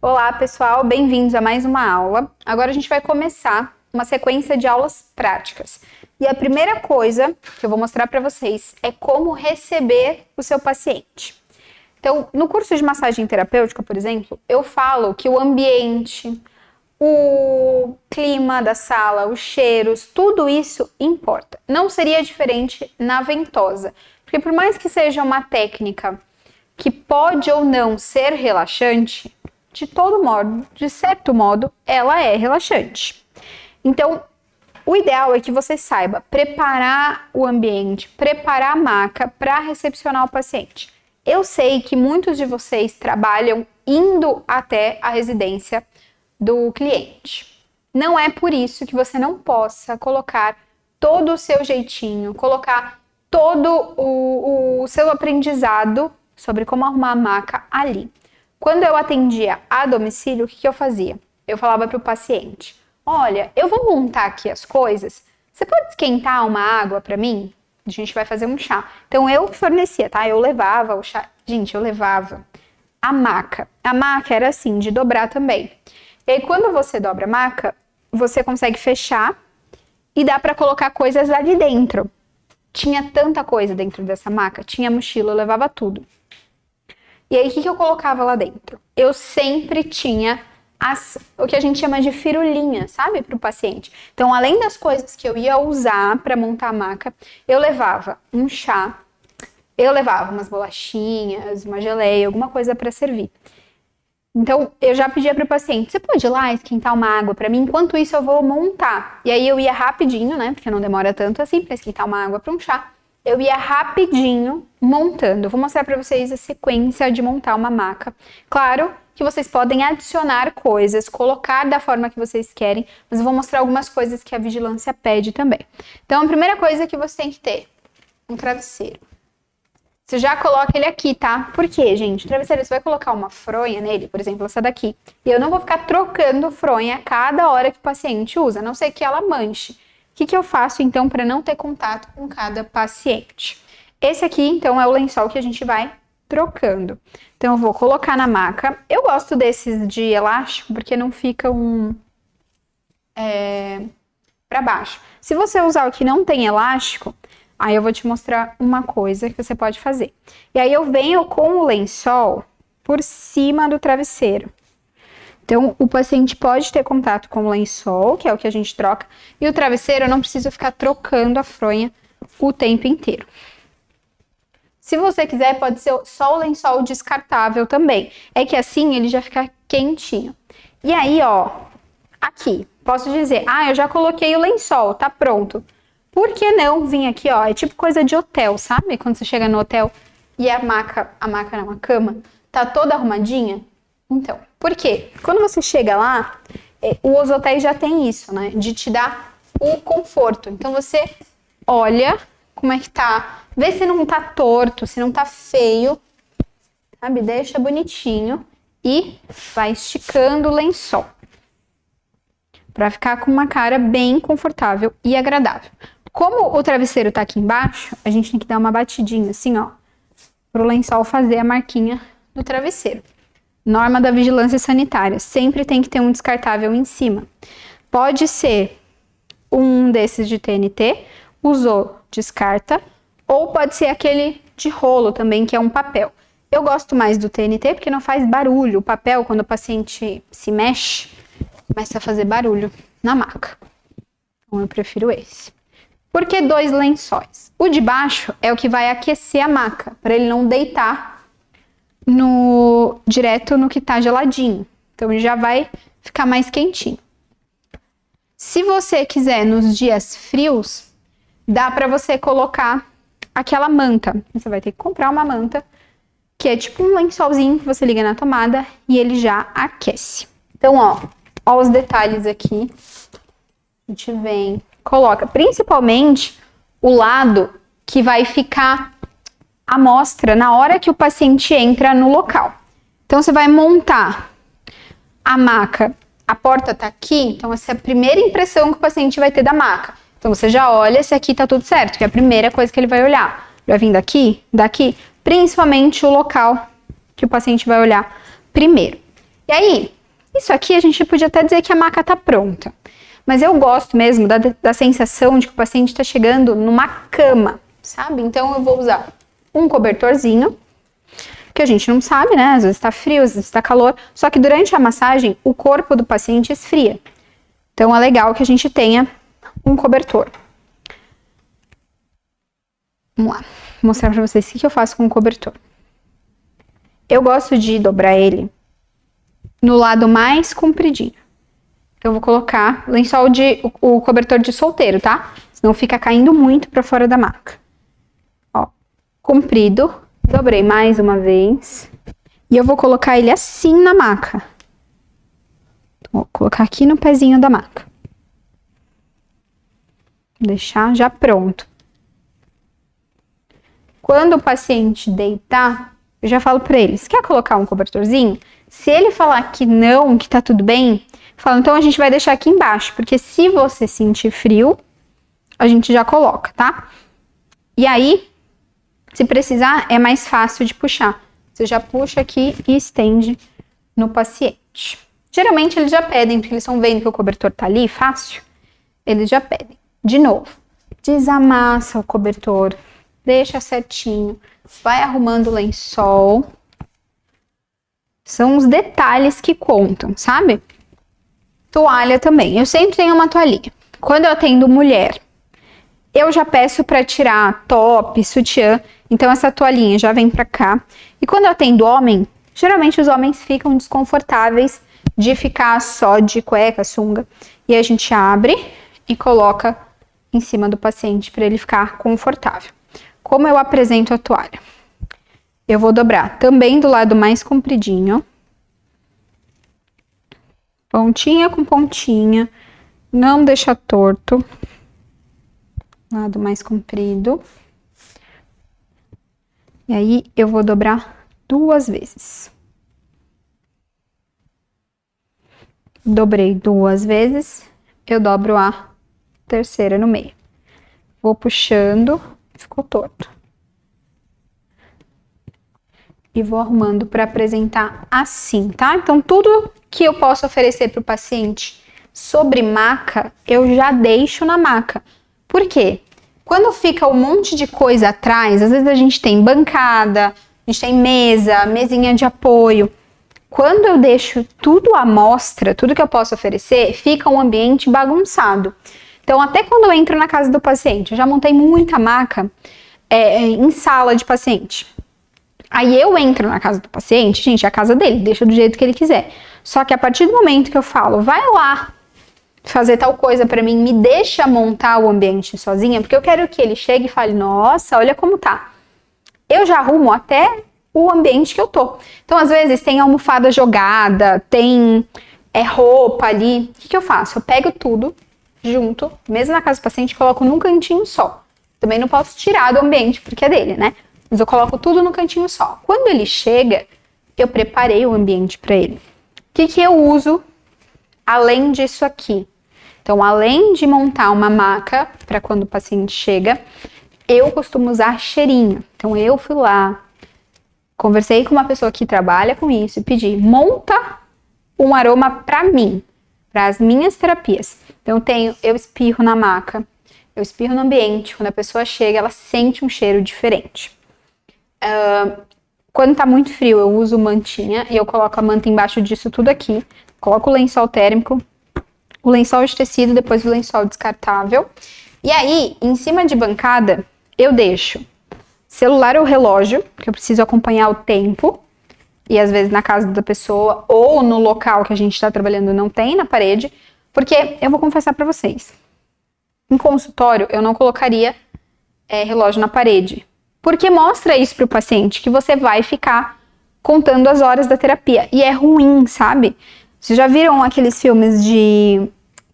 Olá, pessoal, bem-vindos a mais uma aula. Agora a gente vai começar uma sequência de aulas práticas. E a primeira coisa que eu vou mostrar para vocês é como receber o seu paciente. Então, no curso de massagem terapêutica, por exemplo, eu falo que o ambiente, o clima da sala, os cheiros, tudo isso importa. Não seria diferente na ventosa, porque por mais que seja uma técnica que pode ou não ser relaxante, de todo modo, de certo modo, ela é relaxante. Então, o ideal é que você saiba preparar o ambiente, preparar a maca para recepcionar o paciente. Eu sei que muitos de vocês trabalham indo até a residência do cliente. Não é por isso que você não possa colocar todo o seu jeitinho, colocar todo o seu aprendizado sobre como arrumar a maca ali. Quando eu atendia a domicílio, o que eu fazia? Eu falava para o paciente, olha, eu vou montar aqui as coisas, você pode esquentar uma água para mim? A gente vai fazer um chá. Então, eu fornecia, tá? Eu levava o chá. Gente, eu levava a maca. A maca era assim, de dobrar também. E aí, quando você dobra a maca, você consegue fechar e dá para colocar coisas ali dentro. Tinha tanta coisa dentro dessa maca, tinha mochila, eu levava tudo. E aí, o que eu colocava lá dentro? Eu sempre tinha o que a gente chama de firulinha, sabe? Para o paciente. Então, além das coisas que eu ia usar para montar a maca, eu levava um chá, eu levava umas bolachinhas, uma geleia, alguma coisa para servir. Então, eu já pedia para o paciente, você pode ir lá esquentar uma água para mim? Enquanto isso, eu vou montar. E aí, eu ia rapidinho, né? Porque não demora tanto assim para esquentar uma água para um chá. Eu ia rapidinho montando. Eu vou mostrar para vocês a sequência de montar uma maca. Claro que vocês podem adicionar coisas, colocar da forma que vocês querem, mas eu vou mostrar algumas coisas que a vigilância pede também. Então, a primeira coisa que você tem que ter, um travesseiro. Você já coloca ele aqui, tá? Por quê, gente? O travesseiro, você vai colocar uma fronha nele, por exemplo, essa daqui. E eu não vou ficar trocando fronha a cada hora que o paciente usa, a não ser que ela manche. O que eu faço, então, para não ter contato com cada paciente? Esse aqui, então, é o lençol que a gente vai trocando. Então, eu vou colocar na maca. Eu gosto desses de elástico, porque não fica para baixo. Se você usar o que não tem elástico, aí eu vou te mostrar uma coisa que você pode fazer. E aí, eu venho com o lençol por cima do travesseiro. Então, o paciente pode ter contato com o lençol, que é o que a gente troca, e o travesseiro eu não preciso ficar trocando a fronha o tempo inteiro. Se você quiser, pode ser só o lençol descartável também. É que assim ele já fica quentinho. E aí, ó, aqui, posso dizer, eu já coloquei o lençol, tá pronto. Por que não vir aqui, ó, é tipo coisa de hotel, sabe? Quando você chega no hotel e a cama, tá toda arrumadinha. Então, por quê? Quando você chega lá, os hotéis já tem isso, né? De te dar o conforto. Então, você olha como é que tá, vê se não tá torto, se não tá feio, sabe? Deixa bonitinho e vai esticando o lençol. Pra ficar com uma cara bem confortável e agradável. Como o travesseiro tá aqui embaixo, a gente tem que dar uma batidinha assim, ó, pro lençol fazer a marquinha do travesseiro. Norma da vigilância sanitária, sempre tem que ter um descartável em cima. Pode ser um desses de TNT, usou, descarta, ou pode ser aquele de rolo também, que é um papel. Eu gosto mais do TNT porque não faz barulho. O papel, quando o paciente se mexe, começa a fazer barulho na maca. Então eu prefiro esse. Por que 2 lençóis? O de baixo é o que vai aquecer a maca, para ele não deitar direto no que tá geladinho. Então, ele já vai ficar mais quentinho. Se você quiser, nos dias frios, dá para você colocar aquela manta. Você vai ter que comprar uma manta, que é tipo um lençolzinho que você liga na tomada e ele já aquece. Então, ó os detalhes aqui. A gente vem, coloca principalmente o lado que vai ficar a mostra na hora que o paciente entra no local. Então, você vai montar a maca, a porta tá aqui, então essa é a primeira impressão que o paciente vai ter da maca. Então, você já olha se aqui tá tudo certo, que é a primeira coisa que ele vai olhar. Vai vir daqui, principalmente o local que o paciente vai olhar primeiro. E aí, Isso aqui a gente podia até dizer que a maca tá pronta. Mas eu gosto mesmo da sensação de que o paciente está chegando numa cama, sabe? Então eu vou usar um cobertorzinho, que a gente não sabe, né? Às vezes tá frio, às vezes tá calor. Só que durante a massagem, o corpo do paciente esfria. Então é legal que a gente tenha um cobertor. Vamos lá, vou mostrar pra vocês o que eu faço com o cobertor. Eu gosto de dobrar ele no lado mais compridinho. Eu vou colocar o cobertor de solteiro, tá? Senão fica caindo muito pra fora da maca. Ó, comprido, dobrei mais uma vez. E eu vou colocar ele assim na maca. Vou colocar aqui no pezinho da maca. Vou deixar já pronto. Quando o paciente deitar, eu já falo pra ele, você quer colocar um cobertorzinho? Se ele falar que não, que tá tudo bem, fala, então a gente vai deixar aqui embaixo, porque se você sentir frio, a gente já coloca, tá? E aí, se precisar, é mais fácil de puxar. Você já puxa aqui e estende no paciente. Geralmente eles já pedem, porque eles estão vendo que o cobertor tá ali, fácil, eles já pedem. De novo, desamassa o cobertor, deixa certinho, vai arrumando o lençol. São os detalhes que contam, sabe? Toalha também. Eu sempre tenho uma toalhinha. Quando eu atendo mulher, eu já peço para tirar top, sutiã. Então essa toalhinha já vem para cá. E quando eu atendo homem, geralmente os homens ficam desconfortáveis de ficar só de cueca, sunga. E a gente abre e coloca em cima do paciente para ele ficar confortável. Como eu apresento a toalha? Eu vou dobrar também do lado mais compridinho. Pontinha com pontinha. Não deixa torto. Lado mais comprido. E aí, eu vou dobrar 2 vezes. Dobrei 2 vezes. Eu dobro a terceira no meio. Vou puxando. Ficou torto. E vou arrumando para apresentar assim, tá? Então, tudo que eu posso oferecer para o paciente sobre maca, eu já deixo na maca. Por quê? Quando fica um monte de coisa atrás, às vezes a gente tem bancada, a gente tem mesa, mesinha de apoio. Quando eu deixo tudo à mostra, tudo que eu posso oferecer, fica um ambiente bagunçado. Então, até quando eu entro na casa do paciente, eu já montei muita maca em sala de paciente. Aí eu entro na casa do paciente, gente, é a casa dele, deixa do jeito que ele quiser. Só que a partir do momento que eu falo, vai lá fazer tal coisa pra mim, me deixa montar o ambiente sozinha, porque eu quero que ele chegue e fale, nossa, olha como tá. Eu já arrumo até o ambiente que eu tô. Então, às vezes, tem almofada jogada, tem roupa ali. O que eu faço? Eu pego tudo junto, mesmo na casa do paciente, coloco num cantinho só. Também não posso tirar do ambiente, porque é dele, né? Mas eu coloco tudo no cantinho só. Quando ele chega, eu preparei o ambiente para ele. O que eu uso além disso aqui? Então, além de montar uma maca para quando o paciente chega, eu costumo usar cheirinho. Então, eu fui lá, conversei com uma pessoa que trabalha com isso e pedi, monta um aroma para mim, para as minhas terapias. Então, eu espirro na maca, eu espirro no ambiente. Quando a pessoa chega, ela sente um cheiro diferente. Quando tá muito frio, eu uso mantinha e eu coloco a manta embaixo disso tudo aqui. Coloco o lençol térmico, o lençol de tecido, depois o lençol descartável. E aí, em cima de bancada, eu deixo celular ou relógio, que eu preciso acompanhar o tempo. E às vezes na casa da pessoa ou no local que a gente tá trabalhando não tem na parede. Porque eu vou confessar pra vocês. Em consultório, eu não colocaria relógio na parede. Porque mostra isso pro paciente, que você vai ficar contando as horas da terapia. E é ruim, sabe? Vocês já viram aqueles filmes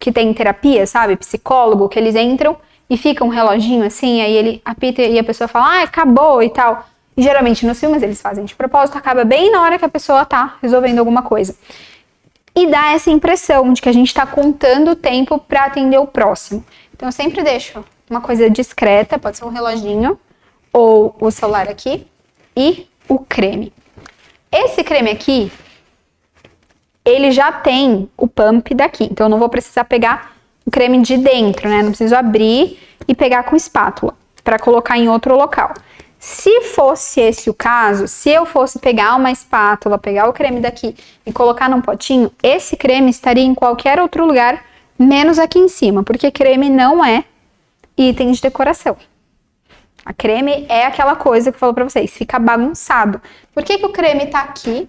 que tem terapia, sabe? Psicólogo, que eles entram e fica um reloginho assim, aí ele apita e a pessoa fala, acabou e tal. E geralmente nos filmes eles fazem de propósito, acaba bem na hora que a pessoa tá resolvendo alguma coisa. E dá essa impressão de que a gente tá contando o tempo pra atender o próximo. Então eu sempre deixo uma coisa discreta, pode ser um reloginho, ou o celular aqui, e o creme. Esse creme aqui, ele já tem o pump daqui. Então, eu não vou precisar pegar o creme de dentro, né? Não preciso abrir e pegar com espátula para colocar em outro local. Se fosse esse o caso, se eu fosse pegar uma espátula, pegar o creme daqui e colocar num potinho, esse creme estaria em qualquer outro lugar, menos aqui em cima, porque creme não é item de decoração. A creme é aquela coisa que eu falo pra vocês, fica bagunçado. Por que o creme tá aqui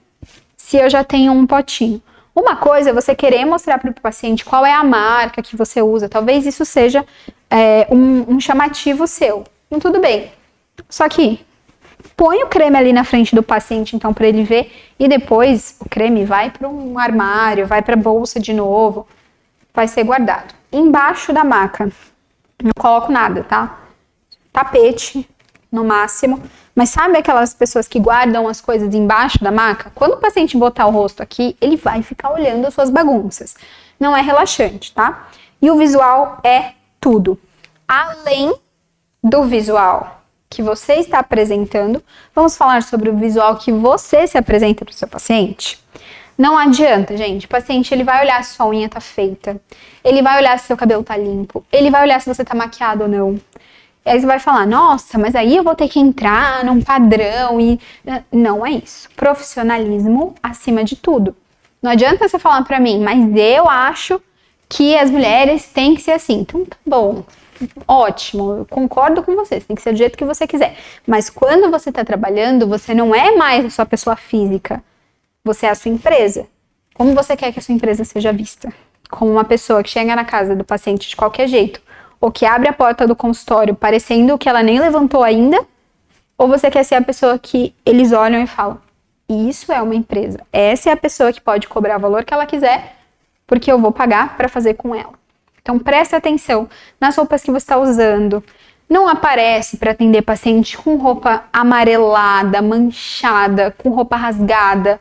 se eu já tenho um potinho? Uma coisa é você querer mostrar para o paciente qual é a marca que você usa. Talvez isso seja um chamativo seu. E tudo bem. Só que põe o creme ali na frente do paciente, então, para ele ver. E depois o creme vai para um armário, vai para a bolsa de novo. Vai ser guardado. Embaixo da maca, não coloco nada, tá? Tapete, no máximo. Mas sabe aquelas pessoas que guardam as coisas embaixo da maca? Quando o paciente botar o rosto aqui, ele vai ficar olhando as suas bagunças. Não é relaxante, tá? E o visual é tudo. Além do visual que você está apresentando, vamos falar sobre o visual que você se apresenta para o seu paciente? Não adianta, gente. O paciente, ele vai olhar se sua unha tá feita. Ele vai olhar se seu cabelo tá limpo. Ele vai olhar se você tá maquiado ou não. E aí você vai falar, nossa, mas aí eu vou ter que entrar num padrão e... Não é isso. Profissionalismo acima de tudo. Não adianta você falar pra mim, mas eu acho que as mulheres têm que ser assim. Então tá bom, ótimo, eu concordo com você, tem que ser do jeito que você quiser. Mas quando você tá trabalhando, você não é mais a sua pessoa física. Você é a sua empresa. Como você quer que a sua empresa seja vista? Como uma pessoa que chega na casa do paciente de qualquer jeito, ou que abre a porta do consultório parecendo que ela nem levantou ainda, ou você quer ser a pessoa que eles olham e falam, isso é uma empresa, essa é a pessoa que pode cobrar o valor que ela quiser, porque eu vou pagar para fazer com ela. Então preste atenção nas roupas que você está usando. Não aparece para atender paciente com roupa amarelada, manchada, com roupa rasgada.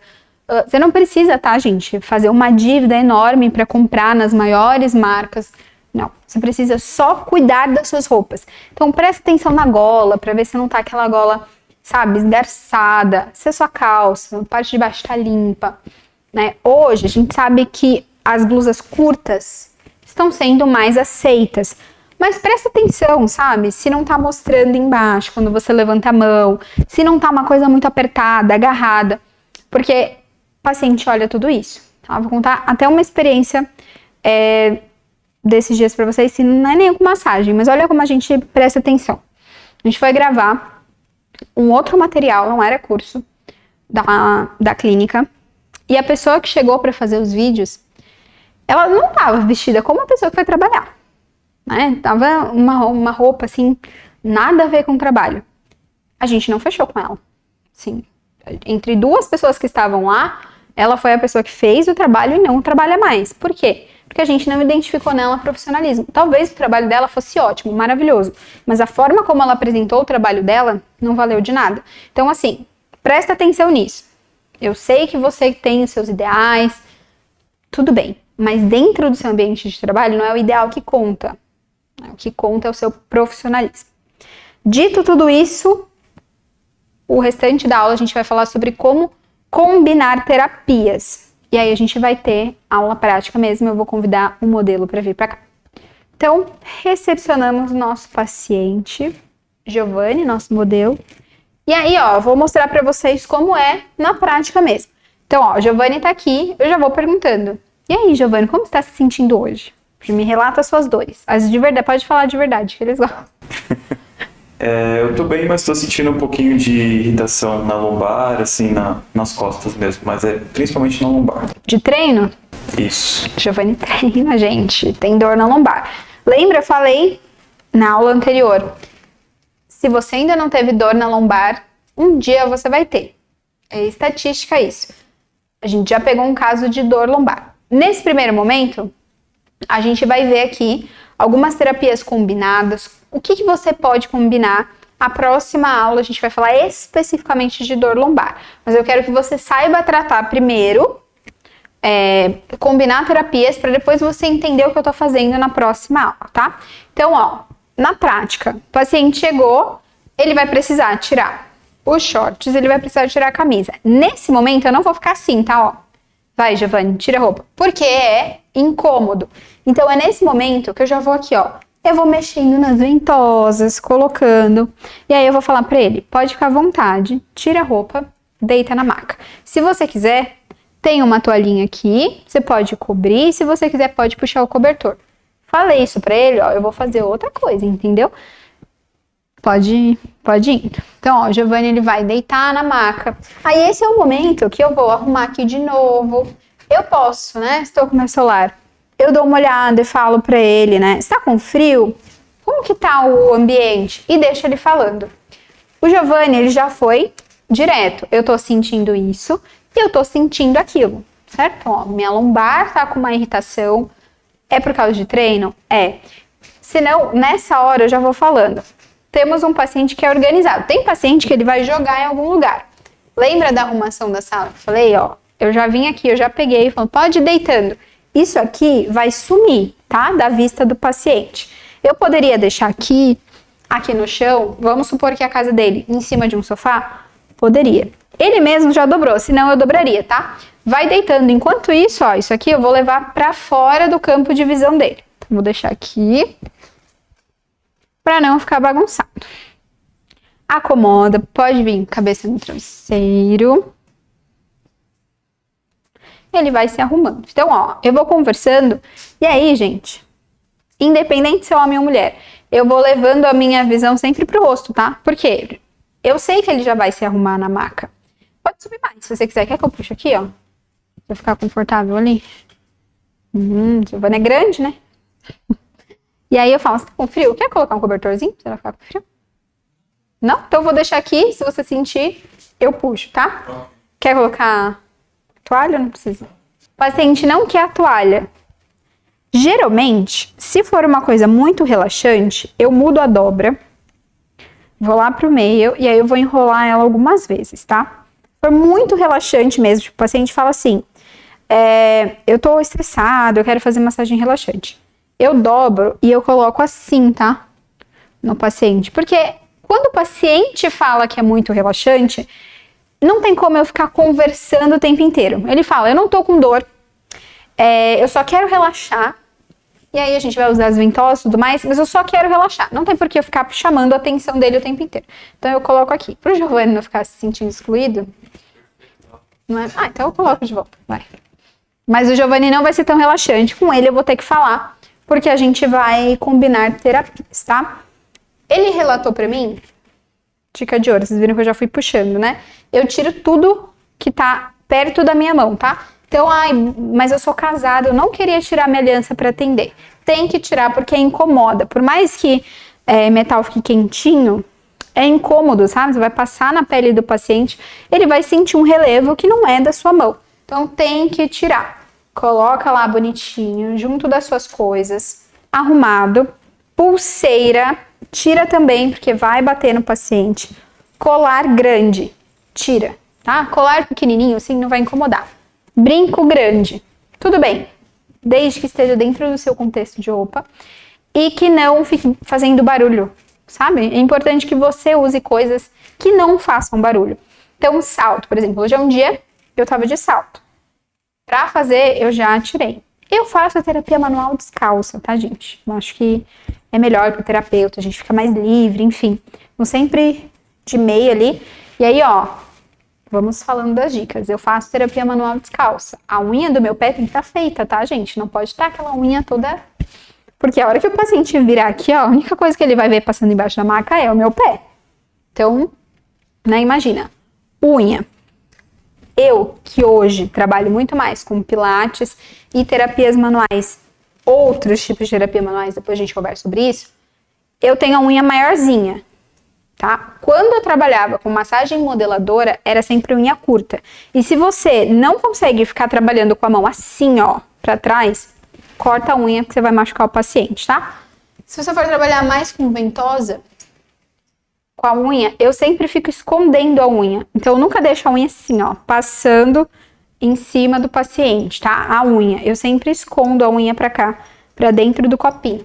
Você não precisa, tá, gente, fazer uma dívida enorme para comprar nas maiores marcas. Não, você precisa só cuidar das suas roupas. Então presta atenção na gola, para ver se não tá aquela gola, sabe, esgarçada, se a sua calça, a parte de baixo tá limpa, né? Hoje a gente sabe que as blusas curtas estão sendo mais aceitas, mas presta atenção, sabe, se não tá mostrando embaixo quando você levanta a mão, se não tá uma coisa muito apertada, agarrada, porque o paciente olha tudo isso, tá? Vou contar até uma experiência desses dias pra vocês, se não é nem com massagem, mas olha como a gente presta atenção. A gente foi gravar um outro material, não era curso, da clínica, e a pessoa que chegou pra fazer os vídeos, ela não tava vestida como uma pessoa que foi trabalhar, né? Tava uma roupa, assim, nada a ver com o trabalho. A gente não fechou com ela. Sim, entre duas pessoas que estavam lá, ela foi a pessoa que fez o trabalho e não trabalha mais. Por quê? Porque a gente não identificou nela profissionalismo. Talvez o trabalho dela fosse ótimo, maravilhoso, mas a forma como ela apresentou o trabalho dela não valeu de nada. Então, assim, presta atenção nisso. Eu sei que você tem os seus ideais, tudo bem, mas dentro do seu ambiente de trabalho não é o ideal que conta. O que conta é o seu profissionalismo. Dito tudo isso, o restante da aula a gente vai falar sobre como combinar terapias. E aí a gente vai ter aula prática mesmo, eu vou convidar um modelo para vir para cá. Então, recepcionamos nosso paciente, Giovanni, nosso modelo. E aí, ó, vou mostrar para vocês como é na prática mesmo. Então, ó, Giovanni tá aqui, eu já vou perguntando. E aí, Giovanni, como você está se sentindo hoje? Me relata as suas dores. As de verdade, pode falar de verdade, que eles gostam. Eu tô bem, mas tô sentindo um pouquinho de irritação na lombar, assim, nas costas mesmo, mas principalmente na lombar. De treino? Isso. Giovanni treina, gente, tem dor na lombar. Lembra, eu falei na aula anterior, se você ainda não teve dor na lombar, um dia você vai ter. É estatística isso. A gente já pegou um caso de dor lombar. Nesse primeiro momento, a gente vai ver aqui algumas terapias combinadas. O que você pode combinar? A próxima aula a gente vai falar especificamente de dor lombar. Mas eu quero que você saiba tratar primeiro, combinar terapias, para depois você entender o que eu tô fazendo na próxima aula, tá? Então, ó, na prática, o paciente chegou, ele vai precisar tirar os shorts, ele vai precisar tirar a camisa. Nesse momento, eu não vou ficar assim, tá? Ó, Vai, Giovanni, tira a roupa. Porque é incômodo. Então, é nesse momento que eu já vou aqui, ó. Eu vou mexendo nas ventosas, colocando. E aí eu vou falar pra ele, pode ficar à vontade, tira a roupa, deita na maca. Se você quiser, tem uma toalhinha aqui, você pode cobrir. Se você quiser, pode puxar o cobertor. Falei isso pra ele, ó, eu vou fazer outra coisa, entendeu? Pode ir. Então, ó, o Giovanni, ele vai deitar na maca. Aí, esse é o momento que eu vou arrumar aqui de novo. Eu posso, né? Estou com meu celular. Eu dou uma olhada e falo pra ele, né? Está com frio? Como que tá o ambiente? E deixo ele falando. O Giovanni, ele já foi direto. Eu tô sentindo isso e eu tô sentindo aquilo, certo? Ó, minha lombar tá com uma irritação. É por causa de treino? É. Senão, nessa hora eu já vou falando. Temos um paciente que é organizado. Tem paciente que ele vai jogar em algum lugar. Lembra da arrumação da sala? Eu falei, ó, eu já vim aqui, eu já peguei, falando, pode ir deitando. Isso aqui vai sumir, tá? Da vista do paciente. Eu poderia deixar aqui no chão, vamos supor que a casa dele, em cima de um sofá? Poderia. Ele mesmo já dobrou, senão eu dobraria, tá? Vai deitando. Enquanto isso, ó, isso aqui eu vou levar pra fora do campo de visão dele. Então, vou deixar aqui para não ficar bagunçado. Acomoda, pode vir cabeça no travesseiro. Ele vai se arrumando. Então, ó, eu vou conversando. E aí, gente, independente se é homem ou mulher, eu vou levando a minha visão sempre pro rosto, tá? Porque eu sei que ele já vai se arrumar na maca. Pode subir mais, se você quiser. Quer que eu puxe aqui, ó? Pra ficar confortável ali. Giovanni é grande, né? E aí eu falo, você tá com frio? Quer colocar um cobertorzinho pra você não ficar com frio? Não? Então eu vou deixar aqui, se você sentir, eu puxo, tá? Quer colocar toalha? Não precisa. O paciente não quer a toalha. Geralmente, se for uma coisa muito relaxante, eu mudo a dobra, vou lá pro meio e aí eu vou enrolar ela algumas vezes, tá? Se for muito relaxante mesmo, tipo, o paciente fala assim, eu tô estressado, eu quero fazer massagem relaxante. Eu dobro e eu coloco assim, tá? No paciente. Porque quando o paciente fala que é muito relaxante, não tem como eu ficar conversando o tempo inteiro. Ele fala, eu não tô com dor, eu só quero relaxar. E aí a gente vai usar as ventosas e tudo mais, mas eu só quero relaxar. Não tem por que eu ficar chamando a atenção dele o tempo inteiro. Então eu coloco aqui. Pro Giovanni não ficar se sentindo excluído. Não é? Então eu coloco de volta. Vai. Mas o Giovanni não vai ser tão relaxante. Com ele eu vou ter que falar, porque a gente vai combinar terapias, tá? Ele relatou pra mim, dica de ouro, vocês viram que eu já fui puxando, né? Eu tiro tudo que tá perto da minha mão, tá? Então, mas eu sou casada, eu não queria tirar minha aliança pra atender. Tem que tirar porque incomoda. Por mais que metal fique quentinho, é incômodo, sabe? Você vai passar na pele do paciente, ele vai sentir um relevo que não é da sua mão. Então, tem que tirar. Coloca lá bonitinho, junto das suas coisas, arrumado. Pulseira, tira também, porque vai bater no paciente. Colar grande, tira, tá? Colar pequenininho, assim, não vai incomodar. Brinco grande, tudo bem, desde que esteja dentro do seu contexto de roupa e que não fique fazendo barulho, sabe? É importante que você use coisas que não façam barulho. Então, salto, por exemplo, hoje é um dia que eu tava de salto. Pra fazer, eu já tirei. Eu faço a terapia manual descalça, tá, gente? Eu acho que é melhor pro terapeuta, a gente fica mais livre, enfim. Não sempre de meia ali. E aí, ó, vamos falando das dicas. Eu faço terapia manual descalça. A unha do meu pé tem que estar feita, tá, gente? Não pode estar aquela unha toda... Porque a hora que o paciente virar aqui, ó, a única coisa que ele vai ver passando embaixo da maca é o meu pé. Então, né, imagina. Unha. Eu, que hoje trabalho muito mais com pilates e terapias manuais, outros tipos de terapia manuais, depois a gente conversa sobre isso, eu tenho a unha maiorzinha, tá? Quando eu trabalhava com massagem modeladora, era sempre unha curta. E se você não consegue ficar trabalhando com a mão assim, ó, pra trás, corta a unha, porque você vai machucar o paciente, tá? Se você for trabalhar mais com ventosa, com a unha, eu sempre fico escondendo a unha. Então, eu nunca deixo a unha assim, ó, passando em cima do paciente, tá? A unha. Eu sempre escondo a unha pra cá, pra dentro do copinho.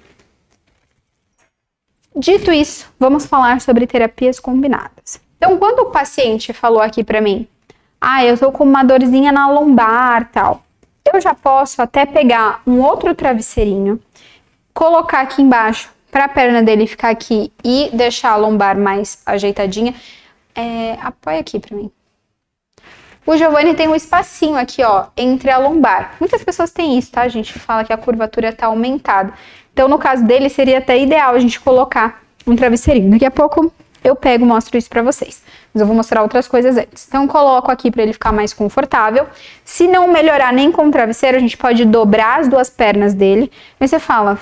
Dito isso, vamos falar sobre terapias combinadas. Então, quando o paciente falou aqui pra mim, Ah, eu tô com uma dorzinha na lombar, tal. Eu já posso até pegar um outro travesseirinho, colocar aqui embaixo para a perna dele ficar aqui e deixar a lombar mais ajeitadinha. Apoia aqui para mim. O Giovanni tem um espacinho aqui, ó, entre a lombar. Muitas pessoas têm isso, tá? A gente fala que a curvatura tá aumentada. Então, no caso dele, seria até ideal a gente colocar um travesseirinho. Daqui a pouco eu pego e mostro isso pra vocês. Mas eu vou mostrar outras coisas antes. Então, coloco aqui pra ele ficar mais confortável. Se não melhorar nem com o travesseiro, a gente pode dobrar as duas pernas dele. Aí você fala,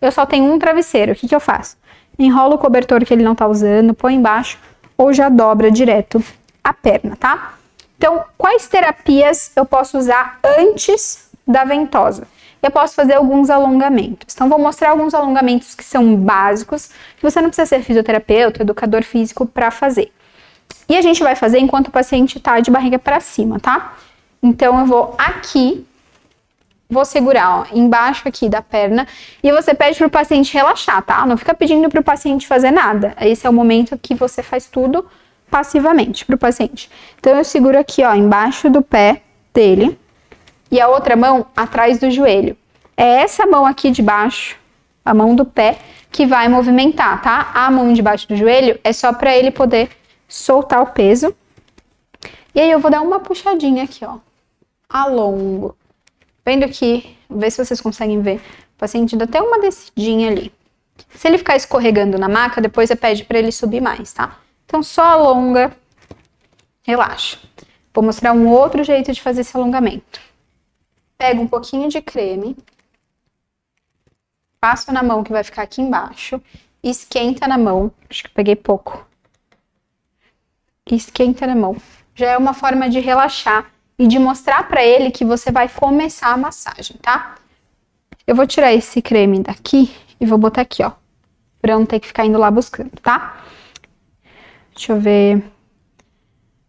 eu só tenho um travesseiro, o que eu faço? Enrola o cobertor que ele não tá usando, põe embaixo ou já dobra direto a perna, tá? Então, quais terapias eu posso usar antes da ventosa? Eu posso fazer alguns alongamentos. Então, vou mostrar alguns alongamentos que são básicos, que você não precisa ser fisioterapeuta, educador físico para fazer. E a gente vai fazer enquanto o paciente tá de barriga para cima, tá? Então, eu vou aqui, vou segurar, ó, embaixo aqui da perna, e você pede pro paciente relaxar, tá? Não fica pedindo pro paciente fazer nada. Esse é o momento que você faz tudo passivamente pro paciente. Então, eu seguro aqui, ó, embaixo do pé dele e a outra mão atrás do joelho. É essa mão aqui de baixo, a mão do pé, que vai movimentar, tá? A mão de baixo do joelho é só para ele poder soltar o peso. E aí, eu vou dar uma puxadinha aqui, ó, alongo. Vendo aqui, vê se vocês conseguem ver. O paciente dá até uma descidinha ali. Se ele ficar escorregando na maca, depois você pede para ele subir mais, tá? Então, só alonga, relaxa. Vou mostrar um outro jeito de fazer esse alongamento. Pega um pouquinho de creme, passo na mão que vai ficar aqui embaixo, esquenta na mão, acho que eu peguei pouco. Esquenta na mão. Já é uma forma de relaxar e de mostrar pra ele que você vai começar a massagem, tá? Eu vou tirar esse creme daqui e vou botar aqui, ó, pra eu não ter que ficar indo lá buscando, tá? Deixa eu ver.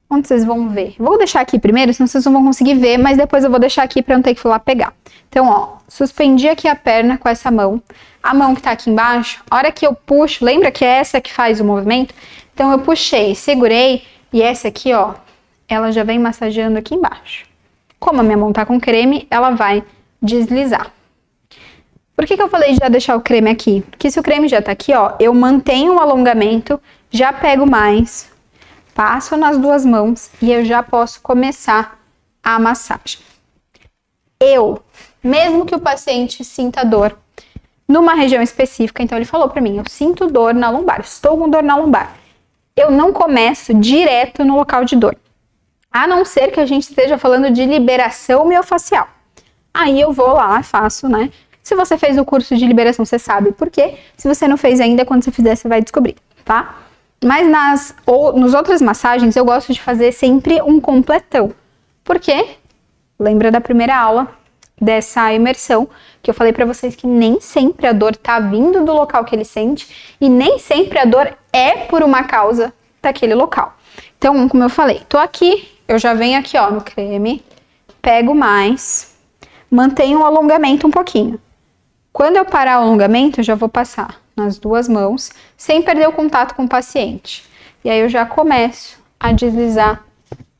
Onde vocês vão ver? Vou deixar aqui primeiro, senão vocês não vão conseguir ver, mas depois eu vou deixar aqui pra não ter que ir lá pegar. Então, ó, suspendi aqui a perna com essa mão. A mão que tá aqui embaixo, a hora que eu puxo, lembra que é essa que faz o movimento? Então, eu puxei, segurei, e essa aqui, ó, ela já vem massageando aqui embaixo. Como a minha mão tá com creme, ela vai deslizar. Por que eu falei de já deixar o creme aqui? Porque se o creme já tá aqui, ó, eu mantenho o alongamento, já pego mais, passo nas duas mãos e eu já posso começar a massagem. Mesmo que o paciente sinta dor numa região específica, então ele falou pra mim, eu sinto dor na lombar, estou com dor na lombar. Eu não começo direto no local de dor. A não ser que a gente esteja falando de liberação miofascial. Aí eu vou lá, faço, né? Se você fez o curso de liberação, você sabe por quê. Se você não fez ainda, quando você fizer, você vai descobrir, tá? Mas nas outras massagens, eu gosto de fazer sempre um completão. Por quê? Lembra da primeira aula dessa imersão, que eu falei pra vocês que nem sempre a dor tá vindo do local que ele sente e nem sempre a dor é por uma causa daquele local. Então, como eu falei, tô aqui, eu já venho aqui, ó, no creme, pego mais, mantenho o alongamento um pouquinho. Quando eu parar o alongamento, eu já vou passar nas duas mãos, sem perder o contato com o paciente. E aí eu já começo a deslizar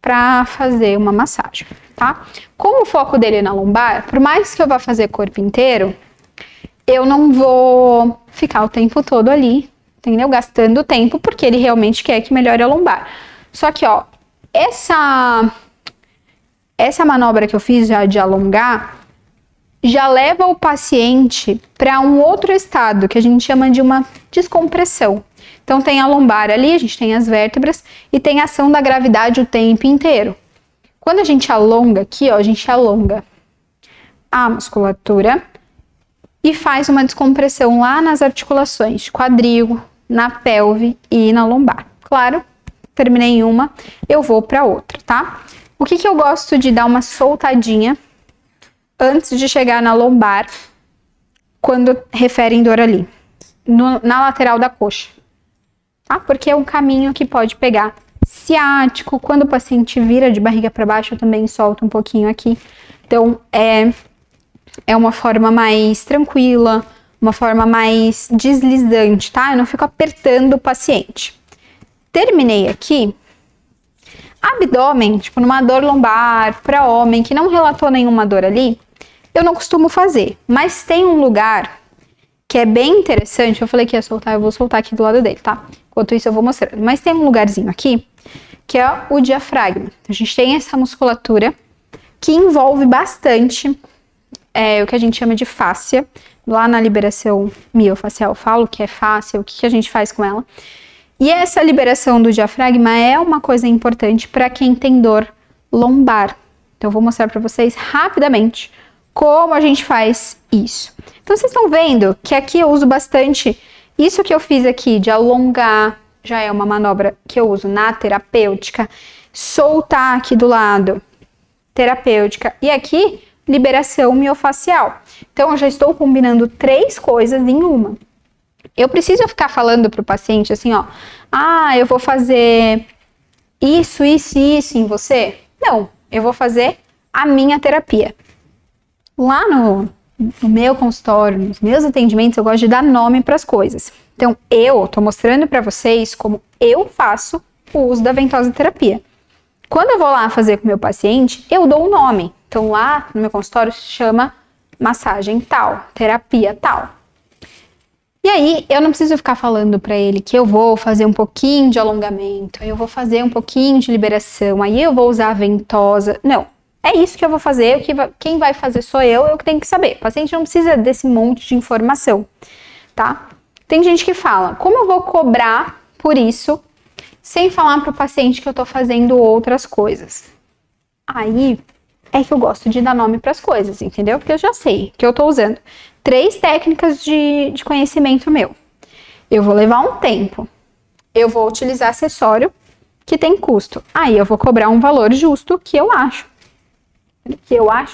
para fazer uma massagem, tá? Como o foco dele é na lombar, por mais que eu vá fazer corpo inteiro, eu não vou ficar o tempo todo ali, entendeu? Gastando tempo, porque ele realmente quer que melhore a lombar. Só que, ó, essa manobra que eu fiz já de alongar, já leva o paciente para um outro estado, que a gente chama de uma descompressão. Então, tem a lombar ali, a gente tem as vértebras e tem a ação da gravidade o tempo inteiro. Quando a gente alonga aqui, ó, a gente alonga a musculatura e faz uma descompressão lá nas articulações, quadril, na pelve e na lombar. Claro, terminei uma, eu vou para outra, tá? O que eu gosto de dar uma soltadinha antes de chegar na lombar, quando referem dor ali, na lateral da coxa, tá? Porque é um caminho que pode pegar ciático, quando o paciente vira de barriga para baixo, eu também solto um pouquinho aqui. Então, é uma forma mais tranquila, uma forma mais deslizante, tá? Eu não fico apertando o paciente. Terminei aqui. Abdômen, tipo numa dor lombar, para homem que não relatou nenhuma dor ali, eu não costumo fazer. Mas tem um lugar que é bem interessante, eu falei que ia soltar, eu vou soltar aqui do lado dele, tá? Enquanto isso eu vou mostrando. Mas tem um lugarzinho aqui, que é o diafragma. A gente tem essa musculatura que envolve bastante o que a gente chama de fáscia. Lá na liberação miofacial eu falo que é fáscia, o que a gente faz com ela. E essa liberação do diafragma é uma coisa importante para quem tem dor lombar. Então eu vou mostrar para vocês rapidamente como a gente faz isso. Então vocês estão vendo que aqui eu uso bastante isso que eu fiz aqui de alongar, já é uma manobra que eu uso na terapêutica, soltar aqui do lado, terapêutica, e aqui liberação miofacial. Então eu já estou combinando 3 coisas em uma. Eu preciso ficar falando para o paciente assim, ó, eu vou fazer isso em você? Não, eu vou fazer a minha terapia. Lá no meu consultório, nos meus atendimentos, eu gosto de dar nome para as coisas. Então, eu tô mostrando para vocês como eu faço o uso da ventosa terapia. Quando eu vou lá fazer com o meu paciente, eu dou um nome. Então, lá no meu consultório se chama massagem tal, terapia tal. E aí, eu não preciso ficar falando para ele que eu vou fazer um pouquinho de alongamento, eu vou fazer um pouquinho de liberação, aí eu vou usar a ventosa. Não. É isso que eu vou fazer, quem vai fazer sou eu que tenho que saber. O paciente não precisa desse monte de informação, tá? Tem gente que fala, como eu vou cobrar por isso, sem falar para o paciente que eu tô fazendo outras coisas? Aí é que eu gosto de dar nome para as coisas, entendeu? Porque eu já sei que eu tô usando 3 técnicas de conhecimento meu. Eu vou levar um tempo. Eu vou utilizar acessório que tem custo. Aí eu vou cobrar um valor justo que eu acho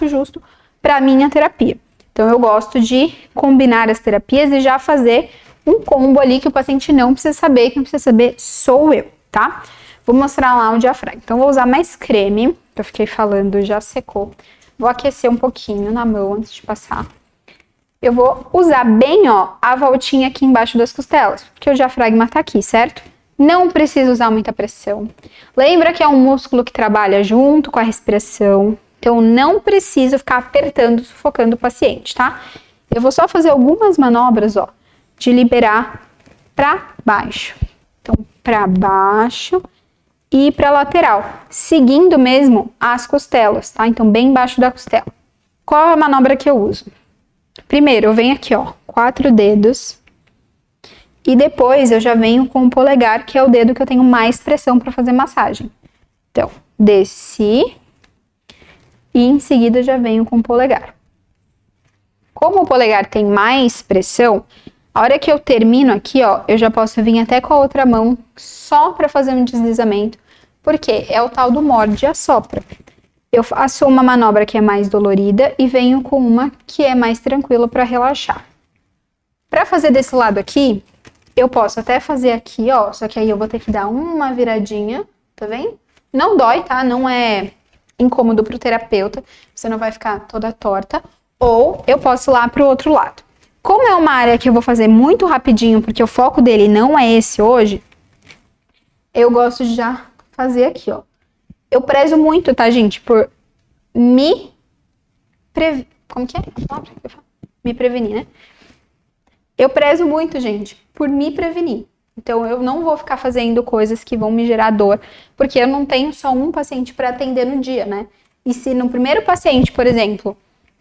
justo para minha terapia. Então eu gosto de combinar as terapias e já fazer um combo ali que o paciente não precisa saber, quem precisa saber sou eu, tá? Vou mostrar lá o diafragma. Então vou usar mais creme, que eu fiquei falando, já secou. Vou aquecer um pouquinho na mão antes de passar. Eu vou usar bem, ó, a voltinha aqui embaixo das costelas, porque o diafragma tá aqui, certo? Não precisa usar muita pressão. Lembra que é um músculo que trabalha junto com a respiração. Então, não preciso ficar apertando, sufocando o paciente, tá? Eu vou só fazer algumas manobras, ó, de liberar para baixo. Então, para baixo e para lateral, seguindo mesmo as costelas, tá? Então, bem embaixo da costela. Qual é a manobra que eu uso? Primeiro, eu venho aqui, ó, 4 dedos. E depois, eu já venho com o polegar, que é o dedo que eu tenho mais pressão para fazer massagem. Então, desci. E em seguida já venho com o polegar. Como o polegar tem mais pressão, a hora que eu termino aqui, ó, eu já posso vir até com a outra mão só para fazer um deslizamento, porque é o tal do morde e assopra. Eu faço uma manobra que é mais dolorida e venho com uma que é mais tranquila para relaxar. Para fazer desse lado aqui, eu posso até fazer aqui, ó, só que aí eu vou ter que dar uma viradinha, tá vendo? Não dói, tá? Não é incômodo para o terapeuta, você não vai ficar toda torta, ou eu posso ir lá para o outro lado. Como é uma área que eu vou fazer muito rapidinho, porque o foco dele não é esse hoje, eu gosto de já fazer aqui, ó. Eu prezo muito, tá, gente, por como que é? Me prevenir, né? Eu prezo muito, gente, por me prevenir. Então, eu não vou ficar fazendo coisas que vão me gerar dor, porque eu não tenho só um paciente para atender no dia, né? E se no primeiro paciente, por exemplo,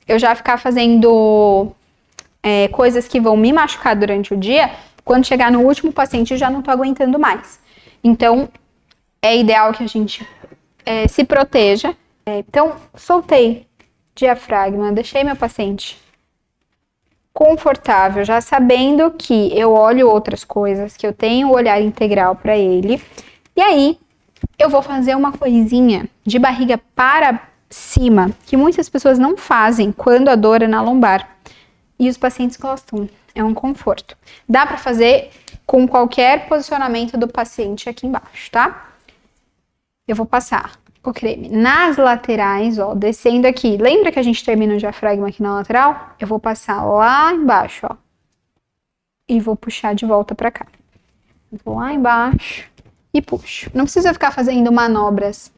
eu já ficar fazendo coisas que vão me machucar durante o dia, quando chegar no último paciente eu já não tô aguentando mais. Então, é ideal que a gente se proteja. Então, soltei diafragma, deixei meu paciente confortável, já sabendo que eu olho outras coisas, que eu tenho o olhar integral para ele. E aí, eu vou fazer uma coisinha de barriga para cima, que muitas pessoas não fazem quando a dor é na lombar. E os pacientes gostam, é um conforto. Dá para fazer com qualquer posicionamento do paciente aqui embaixo, tá? Eu vou passar o creme nas laterais, ó, descendo aqui. Lembra que a gente termina o diafragma aqui na lateral? Eu vou passar lá embaixo, ó. E vou puxar de volta pra cá. Vou lá embaixo e puxo. Não precisa ficar fazendo manobras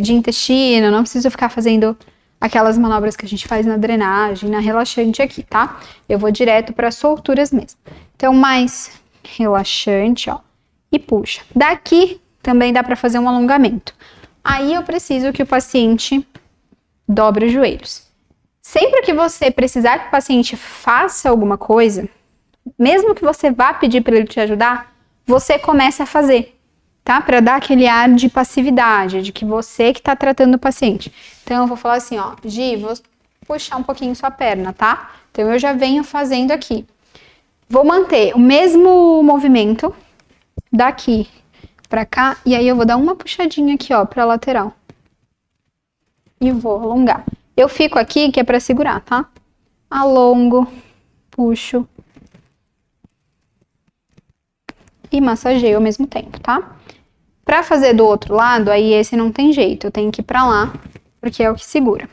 de intestino, não preciso ficar fazendo aquelas manobras que a gente faz na drenagem, na relaxante aqui, tá? Eu vou direto para solturas mesmo. Então, mais relaxante, ó, e puxa. Daqui também dá para fazer um alongamento. Aí eu preciso que o paciente dobre os joelhos. Sempre que você precisar que o paciente faça alguma coisa, mesmo que você vá pedir para ele te ajudar, você começa a fazer, tá? Para dar aquele ar de passividade, de que você que tá tratando o paciente. Então eu vou falar assim, ó, Gi, vou puxar um pouquinho sua perna, tá? Então eu já venho fazendo aqui. Vou manter o mesmo movimento daqui pra cá, e aí eu vou dar uma puxadinha aqui, ó, pra lateral. E vou alongar. Eu fico aqui que é pra segurar, tá? Alongo, puxo e massageio ao mesmo tempo, tá? Pra fazer do outro lado, aí esse não tem jeito, eu tenho que ir pra lá, porque é o que segura.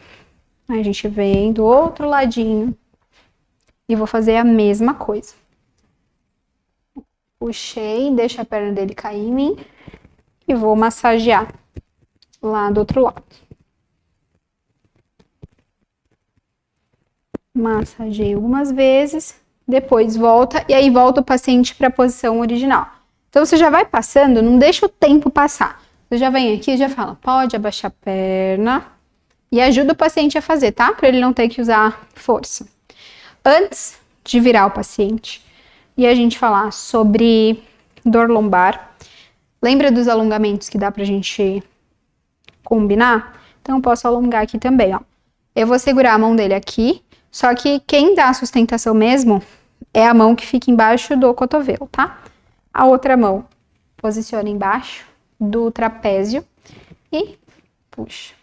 Aí a gente vem do outro ladinho e vou fazer a mesma coisa. Puxei, deixa a perna dele cair em mim e vou massagear lá do outro lado. Massageio algumas vezes, depois volta e aí volta o paciente para a posição original. Então você já vai passando, não deixa o tempo passar. Você já vem aqui e já fala, pode abaixar a perna e ajuda o paciente a fazer, tá? Para ele não ter que usar força. Antes de virar o paciente e a gente falar sobre dor lombar, lembra dos alongamentos que dá pra gente combinar? Então eu posso alongar aqui também, ó. Eu vou segurar a mão dele aqui, só que quem dá a sustentação mesmo é a mão que fica embaixo do cotovelo, tá? A outra mão posiciona embaixo do trapézio e puxa.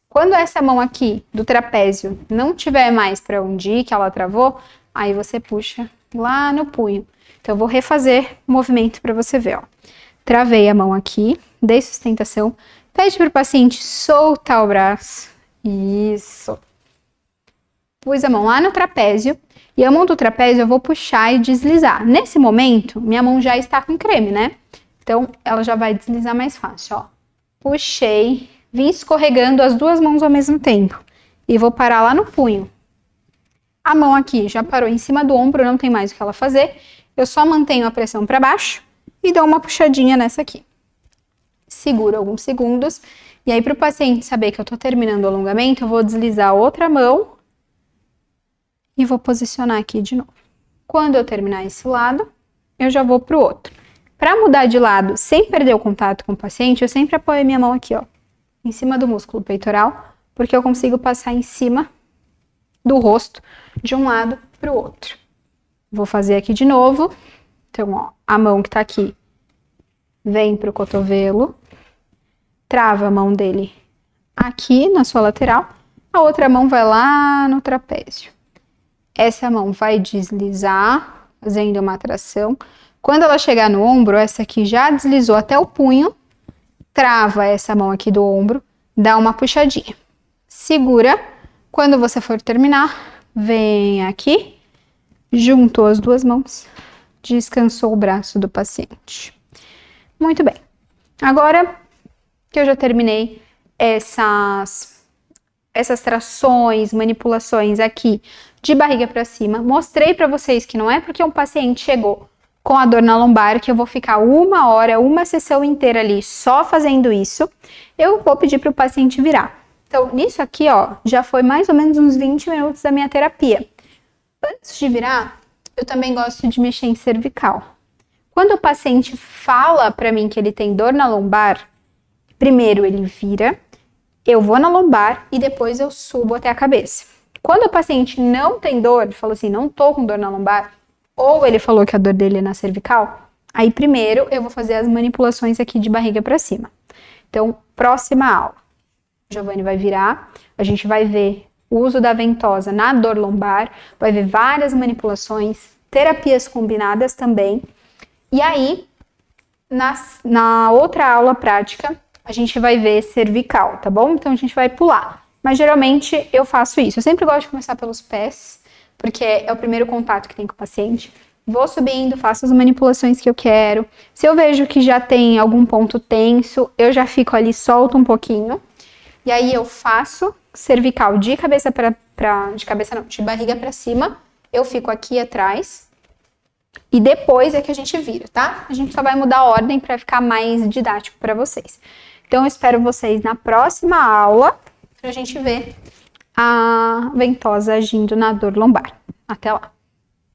Quando essa mão aqui do trapézio não tiver mais para onde ir, que ela travou, aí você puxa lá no punho. Então eu vou refazer o movimento para você ver, ó. Travei a mão aqui, dei sustentação, pede para o paciente soltar o braço. Isso. Pus a mão lá no trapézio e a mão do trapézio eu vou puxar e deslizar. Nesse momento, minha mão já está com creme, né? Então ela já vai deslizar mais fácil, ó. Puxei, vim escorregando as duas mãos ao mesmo tempo e vou parar lá no punho. A mão aqui já parou em cima do ombro, não tem mais o que ela fazer. Eu só mantenho a pressão para baixo e dou uma puxadinha nessa aqui. Seguro alguns segundos. E aí, para o paciente saber que eu tô terminando o alongamento, eu vou deslizar a outra mão e vou posicionar aqui de novo. Quando eu terminar esse lado, eu já vou pro outro. Para mudar de lado sem perder o contato com o paciente, eu sempre apoio a minha mão aqui, ó, em cima do músculo peitoral, porque eu consigo passar em cima do rosto de um lado pro outro. Vou fazer aqui de novo. Então, ó, a mão que tá aqui vem pro cotovelo, trava a mão dele aqui na sua lateral, a outra mão vai lá no trapézio. Essa mão vai deslizar, fazendo uma tração. Quando ela chegar no ombro, essa aqui já deslizou até o punho, trava essa mão aqui do ombro, dá uma puxadinha. Segura. Quando você for terminar, vem aqui, juntou as duas mãos, descansou o braço do paciente. Muito bem. Agora que eu já terminei essas trações, manipulações aqui de barriga para cima, mostrei para vocês que não é porque um paciente chegou com a dor na lombar que eu vou ficar 1 hora, uma sessão inteira ali só fazendo isso. Eu vou pedir para o paciente virar. Então, nisso aqui, ó, já foi mais ou menos uns 20 minutos da minha terapia. Antes de virar, eu também gosto de mexer em cervical. Quando o paciente fala para mim que ele tem dor na lombar, primeiro ele vira, eu vou na lombar e depois eu subo até a cabeça. Quando o paciente não tem dor, ele falou assim, não tô com dor na lombar, ou ele falou que a dor dele é na cervical, aí primeiro eu vou fazer as manipulações aqui de barriga para cima. Então, próxima aula. O Giovanni vai virar, a gente vai ver o uso da ventosa na dor lombar, vai ver várias manipulações, terapias combinadas também. E aí, na outra aula prática, a gente vai ver cervical, tá bom? Então a gente vai pular. Mas geralmente eu faço isso. Eu sempre gosto de começar pelos pés, porque é o primeiro contato que tem com o paciente. vou subindo, faço as manipulações que eu quero. Se eu vejo que já tem algum ponto tenso, eu já fico ali, solto um pouquinho. E aí eu faço cervical de cabeça de barriga pra cima. Eu fico aqui atrás. E depois é que a gente vira, tá? A gente só vai mudar a ordem pra ficar mais didático pra vocês. Então eu espero vocês na próxima aula pra gente ver a ventosa agindo na dor lombar. Até lá!